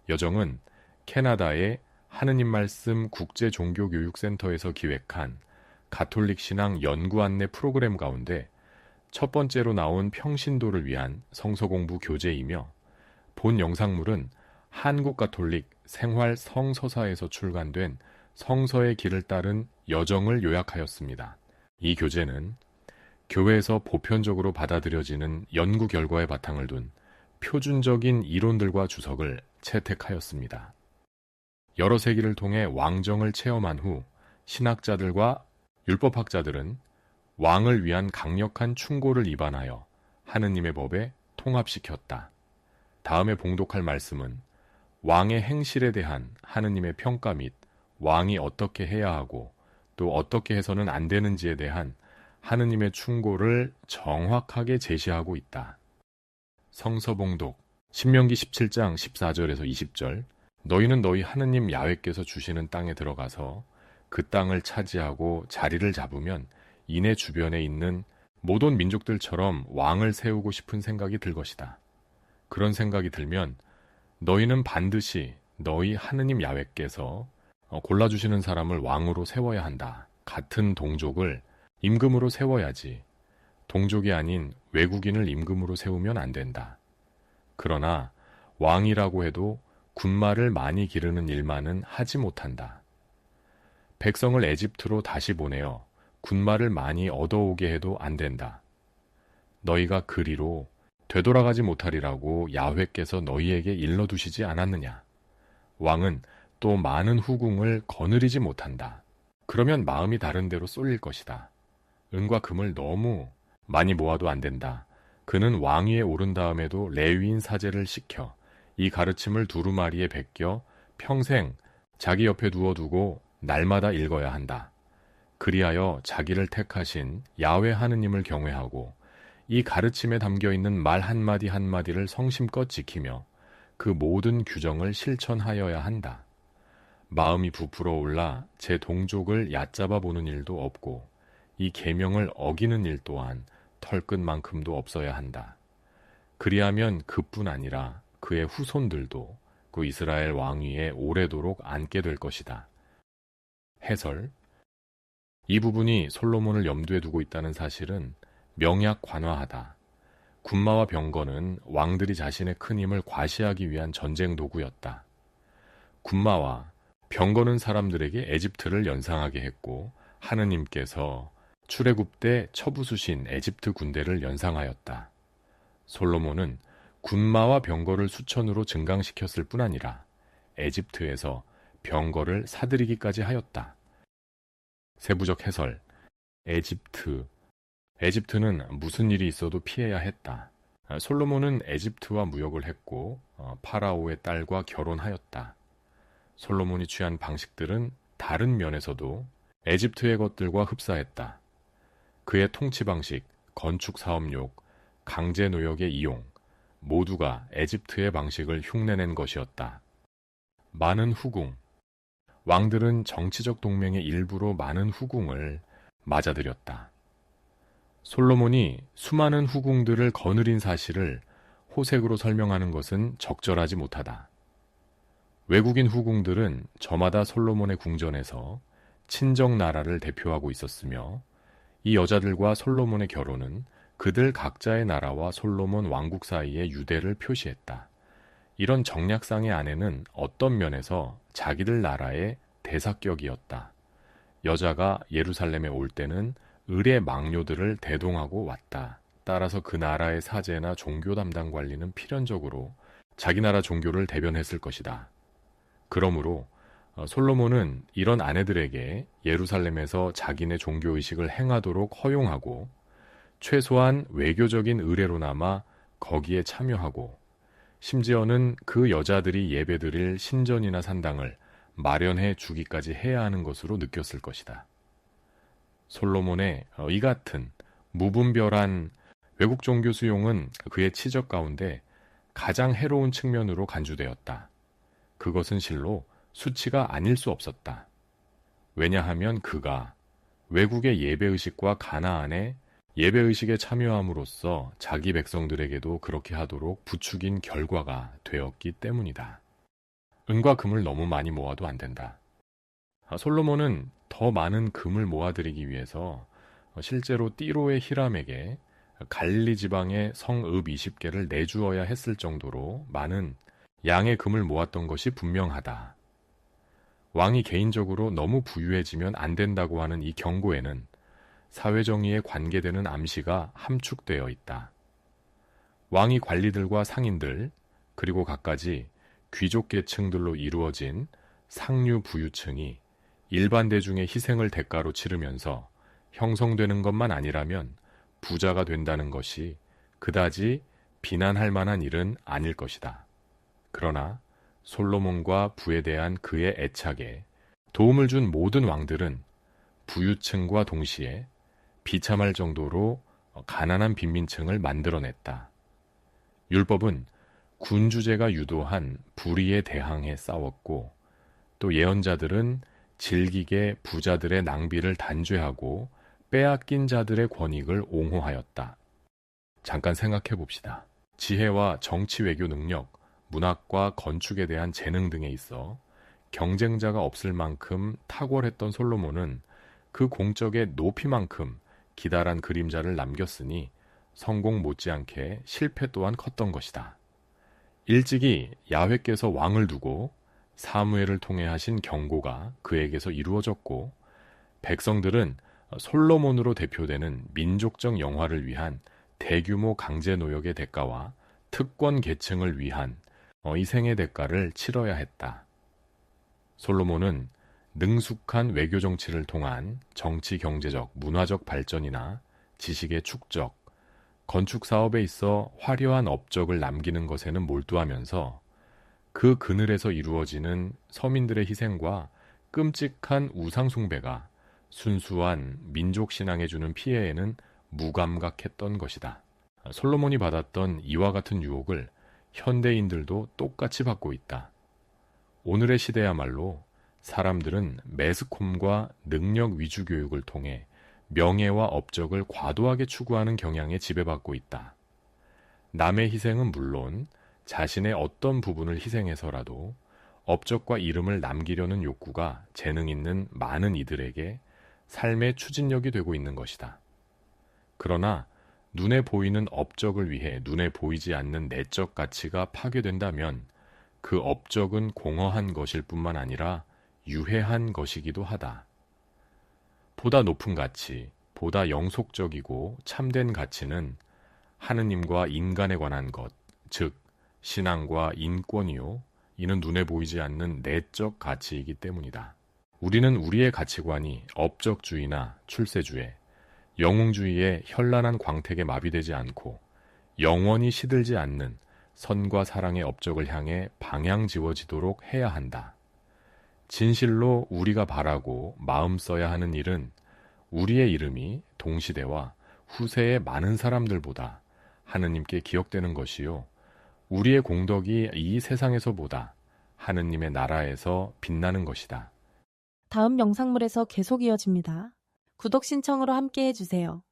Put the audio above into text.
여정은 캐나다의 하느님 말씀 국제종교교육센터에서 기획한 가톨릭 신앙 연구 안내 프로그램 가운데 첫 번째로 나온 평신도를 위한 성서공부 교재이며, 본 영상물은 한국 가톨릭 생활 성서사에서 출간된 성서의 길을 따른 여정을 요약하였습니다. 이 교재는 교회에서 보편적으로 받아들여지는 연구 결과에 바탕을 둔 표준적인 이론들과 주석을 채택하였습니다. 여러 세기를 통해 왕정을 체험한 후 신학자들과 율법학자들은 왕을 위한 강력한 충고를 입안하여 하느님의 법에 통합시켰다. 다음에 봉독할 말씀은 왕의 행실에 대한 하느님의 평가 및 왕이 어떻게 해야 하고 또 어떻게 해서는 안 되는지에 대한 하느님의 충고를 정확하게 제시하고 있다. 성서봉독 신명기 17장 14절에서 20절. 너희는 너희 하느님 야훼께서 주시는 땅에 들어가서 그 땅을 차지하고 자리를 잡으면 이내 주변에 있는 모든 민족들처럼 왕을 세우고 싶은 생각이 들 것이다. 그런 생각이 들면 너희는 반드시 너희 하느님 야훼께서 골라주시는 사람을 왕으로 세워야 한다. 같은 동족을 임금으로 세워야지. 동족이 아닌 외국인을 임금으로 세우면 안 된다. 그러나 왕이라고 해도 군마를 많이 기르는 일만은 하지 못한다. 백성을 에집트로 다시 보내어 군마를 많이 얻어오게 해도 안 된다. 너희가 그리로 되돌아가지 못하리라고 야훼께서 너희에게 일러두시지 않았느냐. 왕은 또 많은 후궁을 거느리지 못한다. 그러면 마음이 다른 데로 쏠릴 것이다. 은과 금을 너무 많이 모아도 안 된다. 그는 왕위에 오른 다음에도 레위인 사제를 시켜 이 가르침을 두루마리에 베껴 평생 자기 옆에 두어두고 날마다 읽어야 한다. 그리하여 자기를 택하신 야훼 하느님을 경외하고 이 가르침에 담겨있는 말 한마디 한마디를 성심껏 지키며 그 모든 규정을 실천하여야 한다. 마음이 부풀어 올라 제 동족을 얕잡아 보는 일도 없고 이 계명을 어기는 일 또한 털끝만큼도 없어야 한다. 그리하면 그뿐 아니라 그의 후손들도 그 이스라엘 왕위에 오래도록 앉게 될 것이다. 해설. 이 부분이 솔로몬을 염두에 두고 있다는 사실은 명약관화하다. 군마와 병거는 왕들이 자신의 큰 힘을 과시하기 위한 전쟁 도구였다. 군마와 병거는 사람들에게 에집트를 연상하게 했고 하느님께서 출애굽 때 처부수신 에집트 군대를 연상하였다. 솔로몬은 군마와 병거를 수천으로 증강시켰을 뿐 아니라 에집트에서 병거를 사들이기까지 하였다. 세부적 해설. 에집트는 무슨 일이 있어도 피해야 했다. 솔로몬은 에집트와 무역을 했고 파라오의 딸과 결혼하였다. 솔로몬이 취한 방식들은 다른 면에서도 에집트의 것들과 흡사했다. 그의 통치 방식, 건축 사업욕, 강제 노역의 이용 모두가 에집트의 방식을 흉내낸 것이었다. 많은 후궁. 왕들은 정치적 동맹의 일부로 많은 후궁을 맞아들였다. 솔로몬이 수많은 후궁들을 거느린 사실을 호색으로 설명하는 것은 적절하지 못하다. 외국인 후궁들은 저마다 솔로몬의 궁전에서 친정 나라를 대표하고 있었으며 이 여자들과 솔로몬의 결혼은 그들 각자의 나라와 솔로몬 왕국 사이의 유대를 표시했다. 이런 정략상의 아내는 어떤 면에서 자기들 나라의 대사격이었다. 여자가 예루살렘에 올 때는 을의 망료들을 대동하고 왔다. 따라서 그 나라의 사제나 종교 담당 관리는 필연적으로 자기 나라 종교를 대변했을 것이다. 그러므로 솔로몬은 이런 아내들에게 예루살렘에서 자기네 종교의식을 행하도록 허용하고 최소한 외교적인 의례로나마 거기에 참여하고 심지어는 그 여자들이 예배드릴 신전이나 산당을 마련해 주기까지 해야 하는 것으로 느꼈을 것이다. 솔로몬의 이 같은 무분별한 외국 종교 수용은 그의 치적 가운데 가장 해로운 측면으로 간주되었다. 그것은 실로 수치가 아닐 수 없었다. 왜냐하면 그가 외국의 예배의식과 가나안의 예배의식에 참여함으로써 자기 백성들에게도 그렇게 하도록 부추긴 결과가 되었기 때문이다. 은과 금을 너무 많이 모아도 안 된다. 솔로몬은 더 많은 금을 모아들이기 위해서 실제로 띠로의 히람에게 갈릴리 지방의 성읍 20개를 내주어야 했을 정도로 많은 양의 금을 모았던 것이 분명하다. 왕이 개인적으로 너무 부유해지면 안 된다고 하는 이 경고에는 사회정의에 관계되는 암시가 함축되어 있다. 왕이 관리들과 상인들, 그리고 갖가지 귀족 계층들로 이루어진 상류 부유층이 일반 대중의 희생을 대가로 치르면서 형성되는 것만 아니라면 부자가 된다는 것이 그다지 비난할 만한 일은 아닐 것이다. 그러나 솔로몬과 부에 대한 그의 애착에 도움을 준 모든 왕들은 부유층과 동시에 비참할 정도로 가난한 빈민층을 만들어냈다. 율법은 군주제가 유도한 불의에 대항해 싸웠고 또 예언자들은 질기게 부자들의 낭비를 단죄하고 빼앗긴 자들의 권익을 옹호하였다. 잠깐 생각해 봅시다. 지혜와 정치 외교 능력, 문학과 건축에 대한 재능 등에 있어 경쟁자가 없을 만큼 탁월했던 솔로몬은 그 공적의 높이만큼 기다란 그림자를 남겼으니 성공 못지않게 실패 또한 컸던 것이다. 일찍이 야훼께서 왕을 두고 사무엘을 통해 하신 경고가 그에게서 이루어졌고 백성들은 솔로몬으로 대표되는 민족적 영화를 위한 대규모 강제 노역의 대가와 특권 계층을 위한 희생의 대가를 치러야 했다. 솔로몬은 능숙한 외교 정치를 통한 정치 경제적, 문화적 발전이나 지식의 축적, 건축 사업에 있어 화려한 업적을 남기는 것에는 몰두하면서 그 그늘에서 이루어지는 서민들의 희생과 끔찍한 우상 숭배가 순수한 민족 신앙에 주는 피해에는 무감각했던 것이다. 솔로몬이 받았던 이와 같은 유혹을 현대인들도 똑같이 받고 있다. 오늘의 시대야말로 사람들은 매스컴과 능력 위주 교육을 통해 명예와 업적을 과도하게 추구하는 경향에 지배받고 있다. 남의 희생은 물론 자신의 어떤 부분을 희생해서라도 업적과 이름을 남기려는 욕구가 재능 있는 많은 이들에게 삶의 추진력이 되고 있는 것이다. 그러나 눈에 보이는 업적을 위해 눈에 보이지 않는 내적 가치가 파괴된다면 그 업적은 공허한 것일 뿐만 아니라 유해한 것이기도 하다. 보다 높은 가치, 보다 영속적이고 참된 가치는 하느님과 인간에 관한 것, 즉 신앙과 인권이요. 이는 눈에 보이지 않는 내적 가치이기 때문이다. 우리는 우리의 가치관이 업적주의나 출세주의, 영웅주의의 현란한 광택에 마비되지 않고 영원히 시들지 않는 선과 사랑의 업적을 향해 방향 지워지도록 해야 한다. 진실로 우리가 바라고 마음 써야 하는 일은 우리의 이름이 동시대와 후세의 많은 사람들보다 하느님께 기억되는 것이요. 우리의 공덕이 이 세상에서보다 하느님의 나라에서 빛나는 것이다. 다음 영상물에서 계속 이어집니다. 구독 신청으로 함께 해주세요.